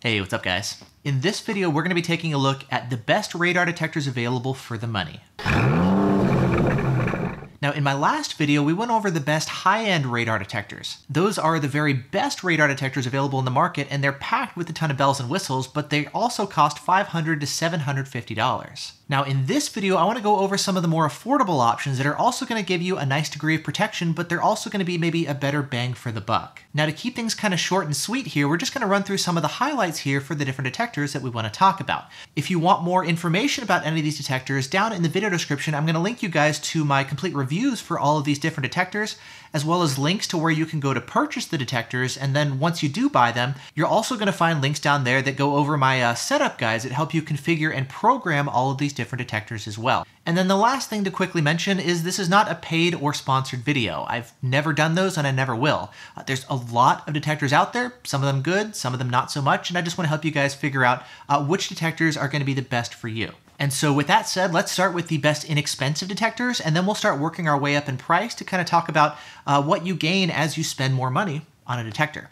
Hey, what's up guys? In this video, we're going to be taking a look at the best radar detectors available for the money. Now, in my last video, we went over the best high-end radar detectors. Those are the very best radar detectors available in the market, and they're packed with a ton of bells and whistles, but they also cost $500 to $750. Now, in this video, I want to go over some of the more affordable options that are also going to give you a nice degree of protection, but they're also going to be maybe a better bang for the buck. Now, to keep things kind of short and sweet here, we're just going to run through some of the highlights here for the different detectors that we want to talk about. If you want more information about any of these detectors, down in the video description, I'm going to link you guys to my complete reviews for all of these different detectors, as well as links to where you can go to purchase the detectors. And then once you do buy them, you're also going to find links down there that go over my setup guides that help you configure and program all of these different detectors as well. And then the last thing to quickly mention is this is not a paid or sponsored video. I've never done those and I never will. There's a lot of detectors out there, some of them good, some of them not so much, and I just want to help you guys figure out which detectors are going to be the best for you. And so with that said, let's start with the best inexpensive detectors, and then we'll start working our way up in price to kind of talk about what you gain as you spend more money on a detector.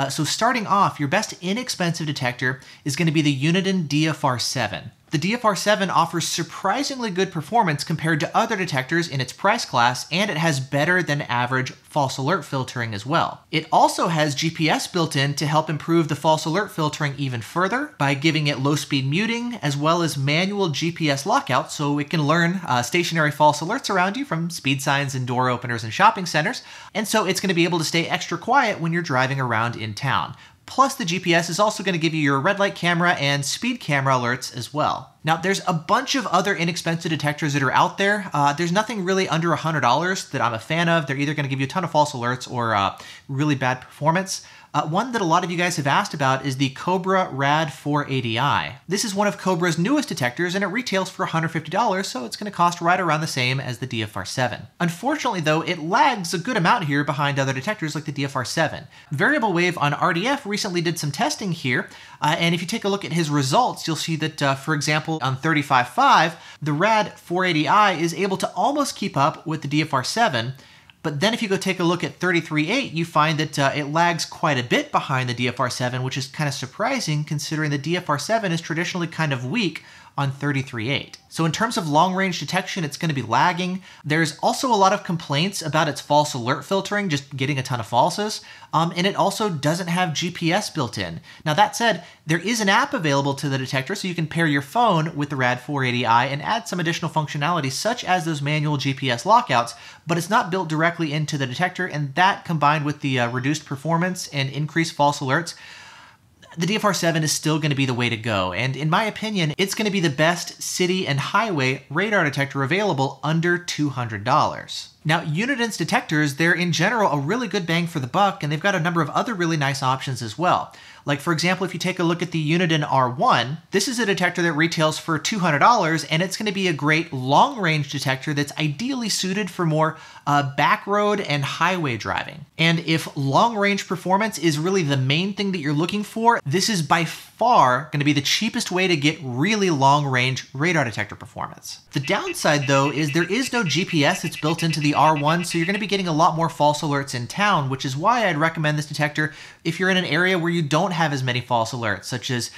So starting off, your best inexpensive detector is going to be the Uniden DFR7. The DFR7 offers surprisingly good performance compared to other detectors in its price class, and it has better than average false alert filtering as well. It also has GPS built in to help improve the false alert filtering even further by giving it low speed muting as well as manual GPS lockout, so it can learn stationary false alerts around you from speed signs and door openers and shopping centers, and so it's going to be able to stay extra quiet when you're driving around in town. Plus, the GPS is also going to give you your red light camera and speed camera alerts as well. Now, there's a bunch of other inexpensive detectors that are out there. There's nothing really under $100 that I'm a fan of. They're either going to give you a ton of false alerts or really bad performance. One that a lot of you guys have asked about is the Cobra RAD 480i. This is one of Cobra's newest detectors, and it retails for $150, so it's going to cost right around the same as the DFR7. Unfortunately, though, it lags a good amount here behind other detectors like the DFR7. Variable Wave on RDF recently did some testing here, and if you take a look at his results, you'll see that, for example, on 35.5, the RAD 480i is able to almost keep up with the DFR7. But then if you go take a look at 33.8, you find that it lags quite a bit behind the DFR7, which is kind of surprising considering the DFR7 is traditionally kind of weak on 33.8. So in terms of long-range detection, it's going to be lagging. There's also a lot of complaints about its false alert filtering, just getting a ton of falses, and it also doesn't have GPS built in. Now that said, there is an app available to the detector, so you can pair your phone with the RAD 480i and add some additional functionality, such as those manual GPS lockouts, but it's not built directly into the detector, and that combined with the reduced performance and increased false alerts, the DFR7 is still going to be the way to go, and in my opinion, it's going to be the best city and highway radar detector available under $200. Now, Uniden's detectors, they're in general a really good bang for the buck, and they've got a number of other really nice options as well. Like, for example, if you take a look at the Uniden R1, this is a detector that retails for $200, and it's going to be a great long-range detector that's ideally suited for more back road and highway driving. And if long-range performance is really the main thing that you're looking for, this is by far going to be the cheapest way to get really long-range radar detector performance. The downside, though, is there is no GPS that's built into the R1, so you're going to be getting a lot more false alerts in town, which is why I'd recommend this detector if you're in an area where you don't have as many false alerts, such as,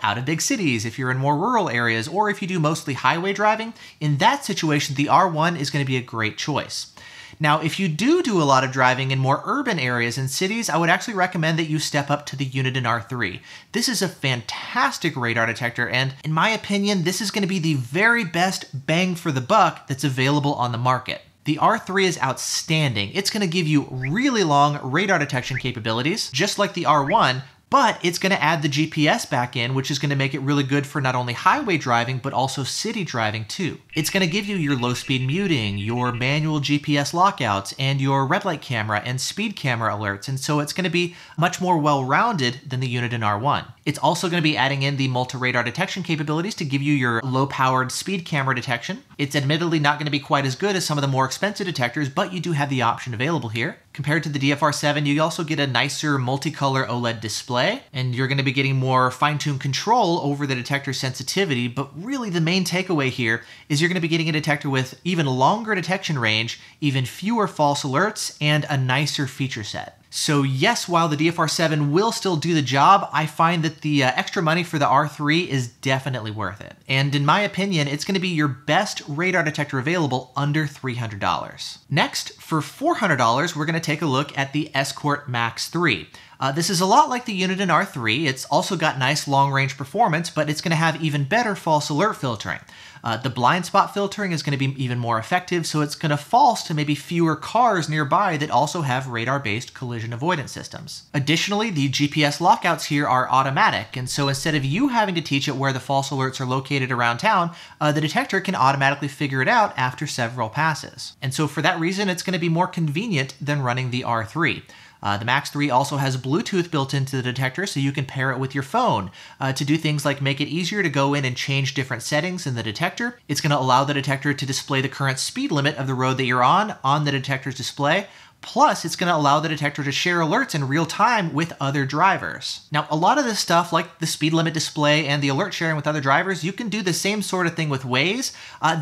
out of big cities, if you're in more rural areas, or if you do mostly highway driving. In that situation, the R1 is going to be a great choice. Now, if you do a lot of driving in more urban areas and cities, I would actually recommend that you step up to the Uniden R3. This is a fantastic radar detector, and in my opinion, this is going to be the very best bang for the buck that's available on the market. The R3 is outstanding. It's going to give you really long radar detection capabilities, just like the R1, but it's going to add the GPS back in, which is going to make it really good for not only highway driving, but also city driving too. It's going to give you your low speed muting, your manual GPS lockouts, and your red light camera and speed camera alerts, and so it's going to be much more well-rounded than the Uniden R1. It's also going to be adding in the multi-radar detection capabilities to give you your low-powered speed camera detection. It's admittedly not going to be quite as good as some of the more expensive detectors, but you do have the option available here. Compared to the DFR7, you also get a nicer multicolor OLED display, and you're going to be getting more fine-tuned control over the detector sensitivity, but really the main takeaway here is you're going to be getting a detector with even longer detection range, even fewer false alerts, and a nicer feature set. So yes, while the DFR7 will still do the job, I find that the extra money for the R3 is definitely worth it. And in my opinion, it's going to be your best radar detector available under $300. Next, for $400, we're going to take a look at the Escort Max 3. This is a lot like the Uniden R3. It's also got nice long-range performance, but it's going to have even better false alert filtering. The blind spot filtering is going to be even more effective, so it's going to false to maybe fewer cars nearby that also have radar-based collision avoidance systems. Additionally, the GPS lockouts here are automatic, and so instead of you having to teach it where the false alerts are located around town, the detector can automatically figure it out after several passes. And so for that reason, it's going to be more convenient than running the R3. The Max 3 also has Bluetooth built into the detector, so you can pair it with your phone to do things like make it easier to go in and change different settings in the detector. It's going to allow the detector to display the current speed limit of the road that you're on the detector's display. Plus, it's going to allow the detector to share alerts in real time with other drivers. Now, a lot of this stuff, like the speed limit display and the alert sharing with other drivers, you can do the same sort of thing with Waze.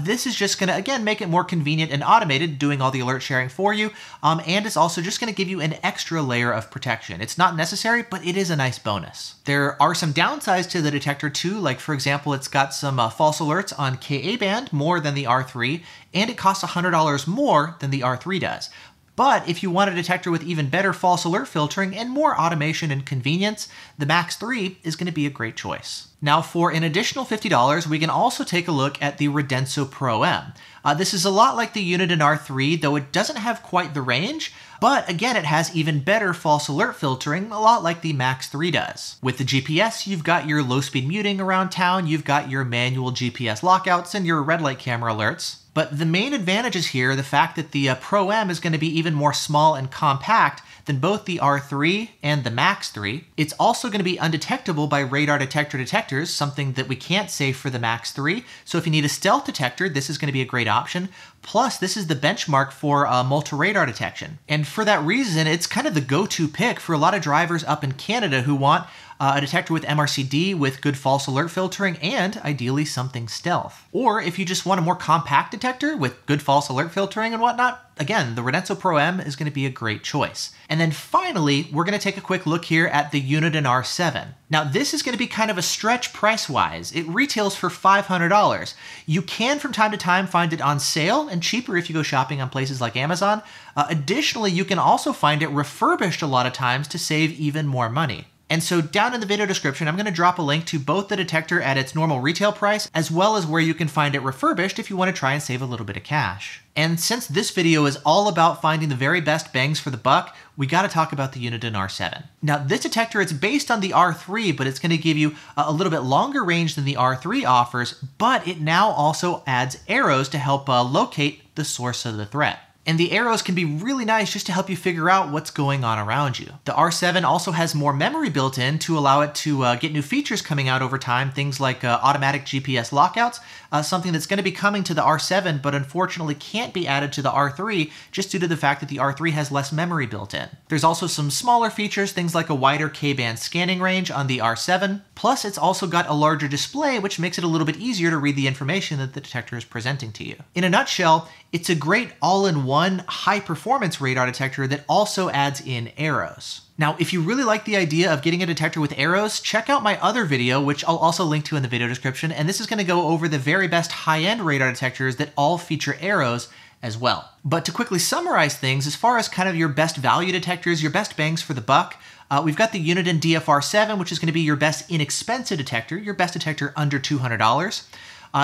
This is just going to, again, make it more convenient and automated, doing all the alert sharing for you. And it's also just going to give you an extra layer of protection. It's not necessary, but it is a nice bonus. There are some downsides to the detector too, like for example, it's got some false alerts on Ka band more than the R3, and it costs $100 more than the R3 does. But if you want a detector with even better false alert filtering and more automation and convenience, the Max 3 is going to be a great choice. Now for an additional $50, we can also take a look at the Radenso Pro M. This is a lot like the Uniden R3, though it doesn't have quite the range, but again, it has even better false alert filtering, a lot like the Max 3 does. With the GPS, you've got your low speed muting around town, you've got your manual GPS lockouts and your red light camera alerts. But the main advantage is here the fact that the Pro M is going to be even more small and compact than both the R3 and the Max 3. It's also going to be undetectable by radar detector detectors, something that we can't say for the Max 3. So if you need a stealth detector, this is going to be a great option. Plus, this is the benchmark for multi-radar detection. And for that reason, it's kind of the go-to pick for a lot of drivers up in Canada who want a detector with MRCD with good false alert filtering and ideally something stealth. Or if you just want a more compact detector with good false alert filtering and whatnot, again, the Radenso Pro M is going to be a great choice. And then finally, we're going to take a quick look here at the Uniden R7. Now this is going to be kind of a stretch price-wise. It retails for $500. You can from time to time find it on sale and cheaper if you go shopping on places like Amazon. Additionally, you can also find it refurbished a lot of times to save even more money. And so down in the video description, I'm going to drop a link to both the detector at its normal retail price, as well as where you can find it refurbished if you want to try and save a little bit of cash. And since this video is all about finding the very best bangs for the buck, we got to talk about the Uniden R7. Now this detector, it's based on the R3, but it's going to give you a little bit longer range than the R3 offers, but it now also adds arrows to help locate the source of the threat. And the arrows can be really nice just to help you figure out what's going on around you. The R7 also has more memory built in to allow it to get new features coming out over time, things like automatic GPS lockouts, something that's going to be coming to the R7 but unfortunately can't be added to the R3 just due to the fact that the R3 has less memory built in. There's also some smaller features, things like a wider K-band scanning range on the R7, plus it's also got a larger display which makes it a little bit easier to read the information that the detector is presenting to you. In a nutshell, it's a great all-in-one high-performance radar detector that also adds in arrows. Now, if you really like the idea of getting a detector with arrows, check out my other video, which I'll also link to in the video description, and this is going to go over the very best high-end radar detectors that all feature arrows as well. But to quickly summarize things, as far as kind of your best value detectors, your best bangs for the buck, we've got the Uniden DFR7, which is going to be your best inexpensive detector, your best detector under $200.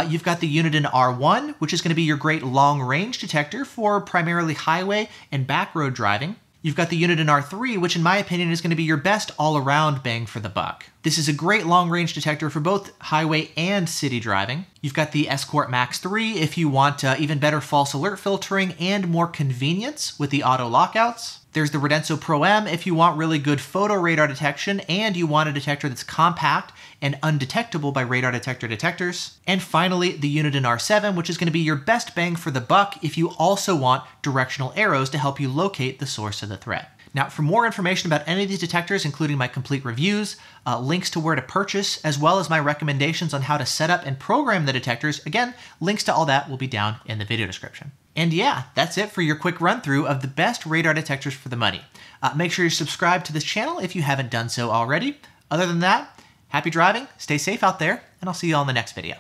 You've got the Uniden R1, which is going to be your great long-range detector for primarily highway and backroad driving. You've got the Uniden R3, which in my opinion is going to be your best all-around bang for the buck. This is a great long-range detector for both highway and city driving. You've got the Escort Max 3 if you want even better false alert filtering and more convenience with the auto lockouts. There's the Radenso Pro M if you want really good photo radar detection and you want a detector that's compact and undetectable by radar detector detectors. And finally, the Uniden R7, which is going to be your best bang for the buck if you also want directional arrows to help you locate the source of the threat. Now, for more information about any of these detectors, including my complete reviews, links to where to purchase, as well as my recommendations on how to set up and program the detectors, again, links to all that will be down in the video description. And yeah, that's it for your quick run through of the best radar detectors for the money. Make sure you subscribe to this channel if you haven't done so already. Other than that, happy driving, stay safe out there, and I'll see you all in the next video.